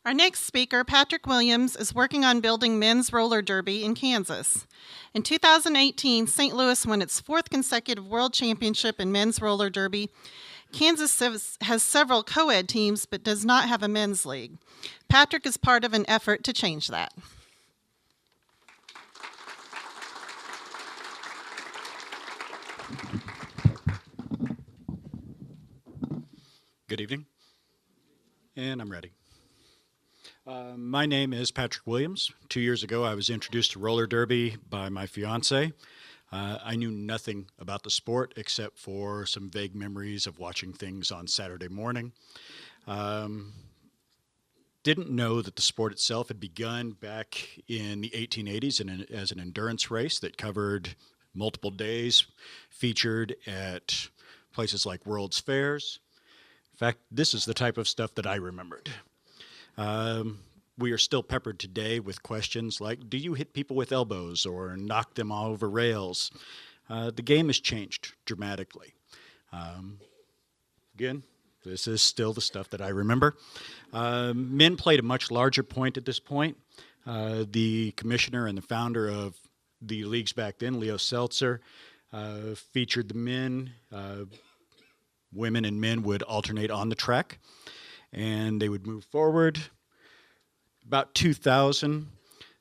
Our next speaker, Patrick Williams, is working on building men's roller derby in Kansas. In 2018, St. Louis won its fourth consecutive world championship in men's roller derby. Kansas has several co-ed teams but does not have a men's league. Patrick is part of an effort to change that. Good evening, and I'm ready. My name is Patrick Williams. 2 years ago, I was introduced to roller derby by my fiance. I knew nothing about the sport except for some vague memories of watching things on Saturday morning. Didn't know that the sport itself had begun back in the 1880s as an endurance race that covered multiple days, featured at places like World's Fairs. In fact, this is the type of stuff that I remembered. We are still peppered today with questions like, do you hit people with elbows or knock them over rails? The game has changed dramatically. Again, this is still the stuff that I remember. Men played a much larger point at this point. The commissioner and the founder of the leagues back then, Leo Seltzer, featured the men. Women and men would alternate on the track, and they would move forward. About 2000,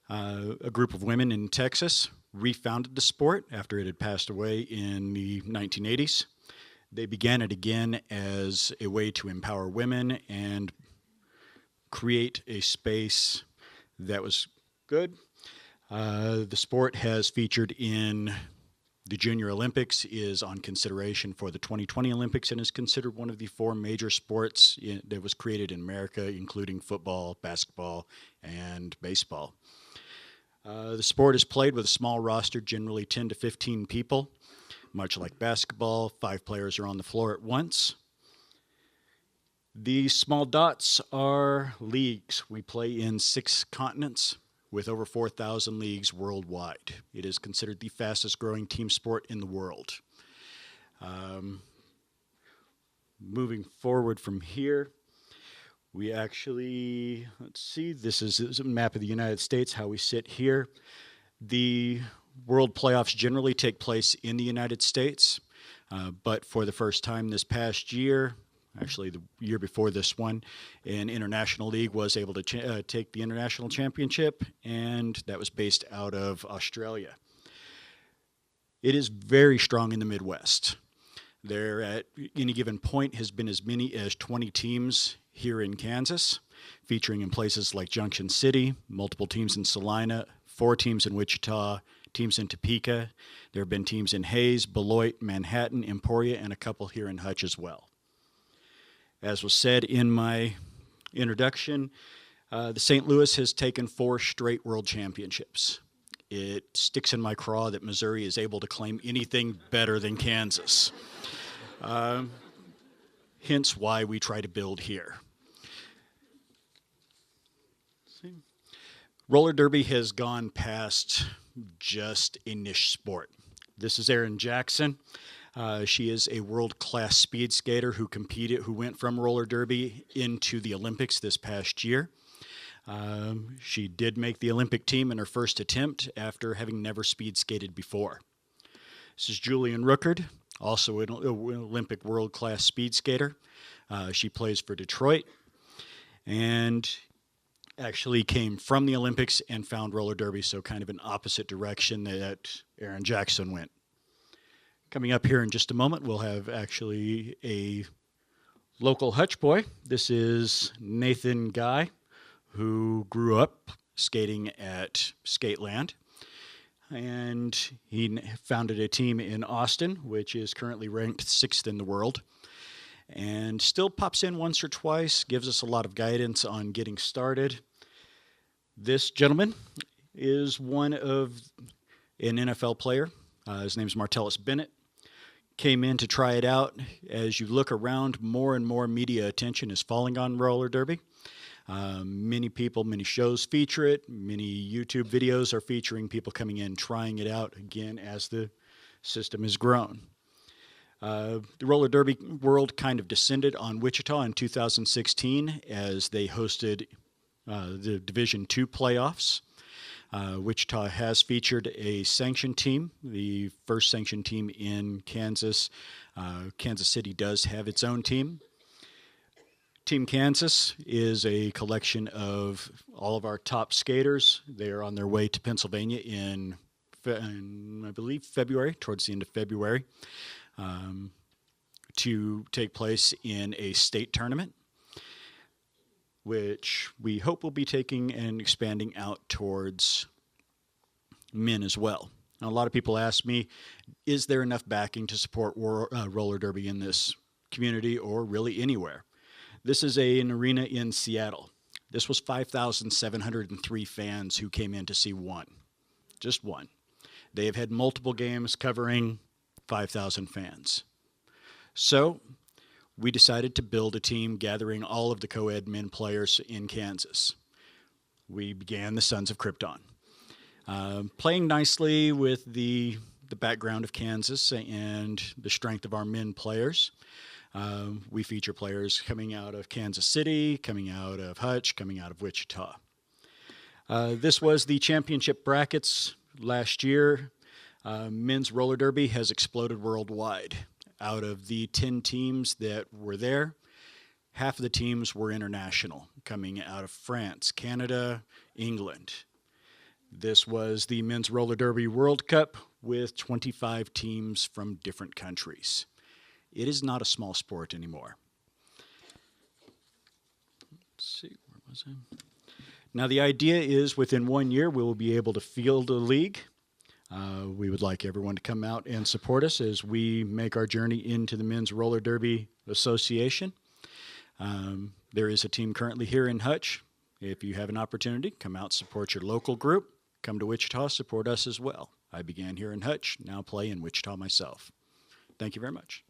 a group of women in Texas refounded the sport after it had passed away in the 1980s. They began it again as a way to empower women and create a space that was good. The sport has featured in the Junior Olympics, is on consideration for the 2020 Olympics, and is considered one of the four major sports that was created in America, including football, basketball, and baseball. The sport is played with a small roster, generally 10 to 15 people. Much like basketball, 5 players are on the floor at once. The small dots are leagues. We play in 6 continents, with over 4,000 leagues worldwide. It is considered the fastest growing team sport in the world. Moving forward from here, we actually, let's see, this is a map of the United States, how we sit here. The world playoffs generally take place in the United States, but for the first time this past year, actually the year before this one, an international league was able to take the international championship, and that was based out of Australia. It is very strong in the Midwest. There at any given point has been as many as 20 teams here in Kansas, featuring in places like Junction City, multiple teams in Salina, 4 teams in Wichita, teams in Topeka. There have been teams in Hayes, Beloit, Manhattan, Emporia, and a couple here in Hutch as well. As was said in my introduction, the St. Louis has taken 4 straight world championships. It sticks in my craw that Missouri is able to claim anything better than Kansas. Hence why we try to build here. Roller derby has gone past just a niche sport. This is Erin Jackson. She is a world-class speed skater who went from roller derby into the Olympics this past year. She did make the Olympic team in her first attempt after having never speed skated before. This is Julian Rookard, also an Olympic world-class speed skater. She plays for Detroit and actually came from the Olympics and found roller derby, so kind of an opposite direction that Erin Jackson went. Coming up here in just a moment, we'll have actually a local Hutch boy. This is Nathan Guy, who grew up skating at Skateland. And he founded a team in Austin, which is currently ranked 6th in the world. And still pops in once or twice, gives us a lot of guidance on getting started. This gentleman is one of an NFL player. His name's Martellus Bennett. Came in to try it out. As you look around, more and more media attention is falling on roller derby. Many people, many shows feature it. Many YouTube videos are featuring people coming in, trying it out again as the system has grown. The roller derby world kind of descended on Wichita in 2016 as they hosted the Division II playoffs. Wichita has featured a sanctioned team, the first sanctioned team in Kansas. Kansas City does have its own team. Team Kansas is a collection of all of our top skaters. They are on their way to Pennsylvania in I believe, February, towards the end of February, to take place in a state tournament, which we hope will be taking and expanding out towards men as well. Now, a lot of people ask me, is there enough backing to support roller derby in this community or really anywhere? This is an arena in Seattle. This was 5,703 fans who came in to see one, just one. They have had multiple games covering 5,000 fans. So we decided to build a team gathering all of the co-ed men players in Kansas. We began the Sons of Krypton. Playing nicely with the background of Kansas and the strength of our men players. We feature players coming out of Kansas City, coming out of Hutch, coming out of Wichita. This was the championship brackets last year. Men's roller derby has exploded worldwide. Out of the 10 teams that were there, half of the teams were international, coming out of France, Canada, England. This was the Men's Roller Derby World Cup with 25 teams from different countries. It is not a small sport anymore. Let's see, where was I? Now, the idea is within 1 year, we will be able to field a league. We would like everyone to come out and support us as we make our journey into the Men's Roller Derby Association. There is a team currently here in Hutch. If you have an opportunity, come out, support your local group. Come to Wichita, support us as well. I began here in Hutch, now play in Wichita myself. Thank you very much.